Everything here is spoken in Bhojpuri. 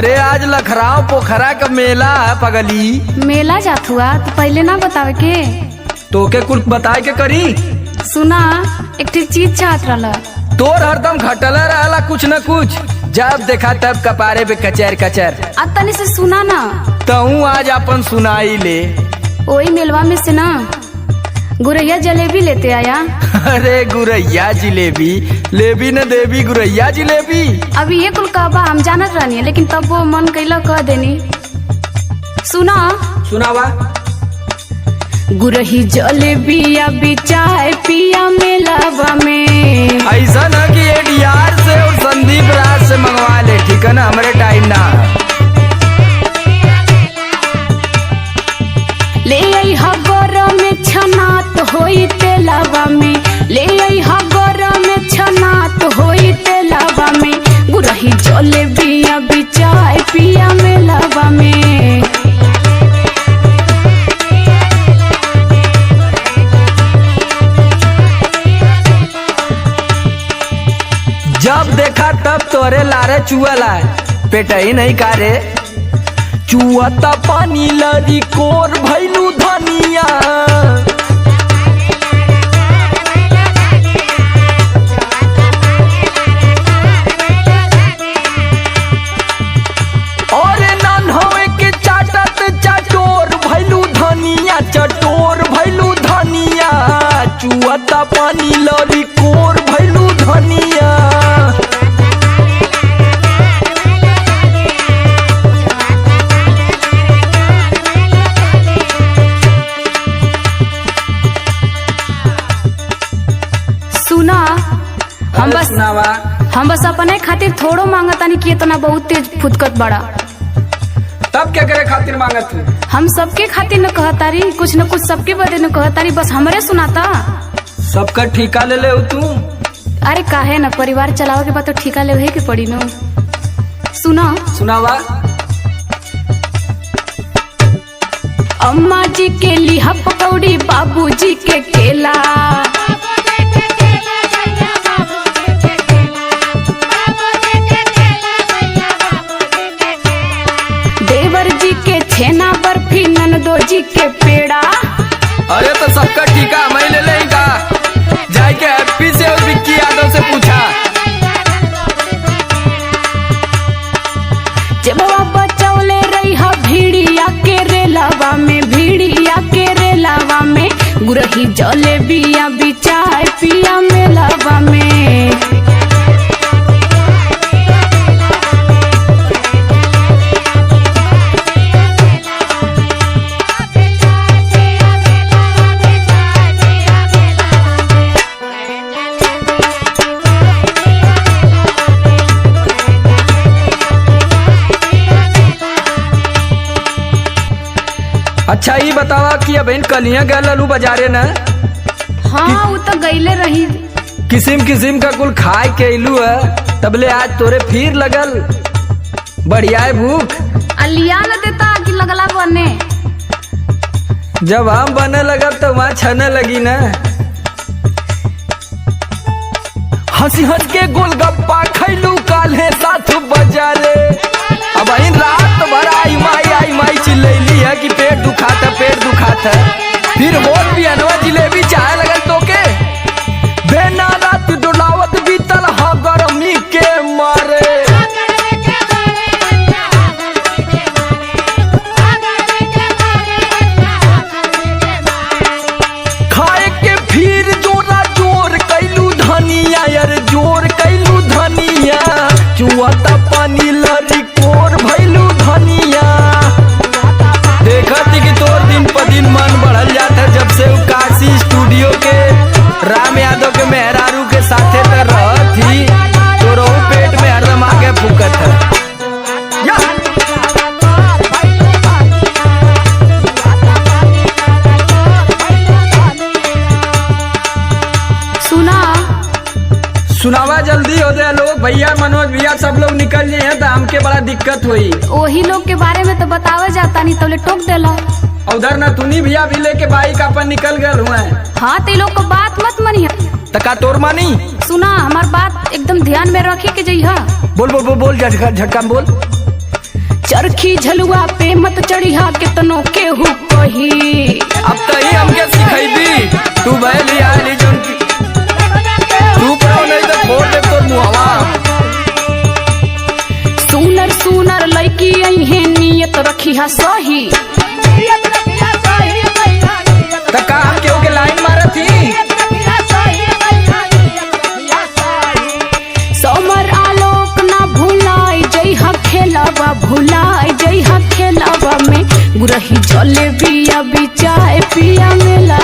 अरे आज लखराव पोखरा का मेला है पगली। मेला जात हुआ तो पहले ना बतावे के। तोके कुल बताए के करी। सुना एक चीज चाहत रहा। तोर हरदम घटला रहला कुछ न कुछ, जब देखा तब कपारे पे कचर कचर। अब तनी से सुना ना। तू आज अपन सुनाई ले। वही मेलवा में से ना गुरैया जलेबी लेते आया। अरे गुरैया जिलेबी लेबी न देवी, गुरैया जिलेबी। अभी ये कुल कहबा हम जानत रहनी है, लेकिन तब वो मन कैला कह देनी। सुना सुनावा। गुरही जलेबी अभी चाय पिया मेलावा में। ऐसा न कि एडीआर से और संदीप राज से मंगवा ले, ठीक है ना, हमारे टाइम ना। ले आई हगर में छनात होई तेलावा में, ले आई हगर में छनात होई तेलावा में। गुरही जलेबी अभी चाय पिया मेलावा में। जब देखा तब तोरे लारे चुअला, पेट ही नहीं कारे। चुअता पानी लरी कोर भैलू धनिया। और नन होए के चाटत चटोर भैलू धनिया, चटोर भैलू धनिया। चुअता पानी लरी कोर भैलू धनिया। हम बस अपने खातिर थोड़ो मांगतानी कि इतना बहुत तेज फुदकत बड़ा। तब क्या करे खातिर मांगत तू? हम सबके खातिर न कहतारी, कुछ न कुछ सबके बदे न कहतारी, बस हमरे सुनाता। सबका ठिका ले ले तू। अरे काहे न, परिवार चलावे के बाद तो ठिका ले के पड़ी न। सुना सुनावा। अम्मा जी के लिहा पकौड़ी, बाबू जी के केला। के छेना बर्फी, ननदो जी के पेड़ा। अरे तो सबका ठीका मैं ले लेगा। जाए के हैप्पी से और विक्की यादव से पूछा। जब बचौले रही हा भीड़िया के रेलावा में, भीड़िया के रेलावा में। गुरही जलेबिया भी चाय पिया मेलावा में। अच्छा ये बतावा कि अब इन कलियां गए ललू बाजारे न? हाँ वो तो गईले रही। किसिम किसिम का कुल खाए के इलू है, तबले आज तोरे फिर लगल बढ़िया है भूख। अलिया न देता कि लगला बने। जब हम बने लगल तो वहाँ छने लगी न। हंसी हंस के गोलगप्पा खैलू काले साथ बाजारे। अब इन रात भर आई माई चिल्लैली है कि पेट दुखाता पेट दुखाता। फिर होल भी अनवा जिलेबी चाहे लगल तोके। बेना रात डोलावत बीतल हा गरमी के मारे। खाए के फिर जोरा जोर कैलू धनिया, यार जोर कैलू धनिया। चुआता पानी लरी कोर भैलू धनिया। देखा थी कि तोर दिन पर दिन मन बढ़ल जाता जब से काशी स्टूडियो के राम यादव के मेहरारू के साथे तर रह थी। तो रो पेट में हरदम आगे फूकत है। सुनावा जल्दी हो जाए लोग, भैया मनोज भैया सब लोग निकल जाए हैं तो हमके बड़ा दिक्कत हुई। वही लोग के बारे में तो बतावा जाता नहीं, तो ले टोक देला। उधर न तुनी भैया भी लेके बाइक अपन निकल गए हुए। हाँ तो लोग को बात मत मनी। तका तोर मानी। सुना हमार बात एकदम ध्यान में रखे के जइहा। बोल बोल बोल बोल झटका झटका बोल। चरखी झलुआ पे मत चढ़िया कितनो केहू कही। अब तही हमके सिखैबी तू भैली आली जन की तू पढ़ो नहीं तो फोड़ दे तोर मुहवा। सुनर सुनर लड़की अइहे नियत रखिया सही। त का हम केहू के लाइन मारत ही। समर आलोक ना भुलाई जइहा खेलावा भुलाई जइहा खेलावा में गुरही जले बिया बिचाए पिया मेला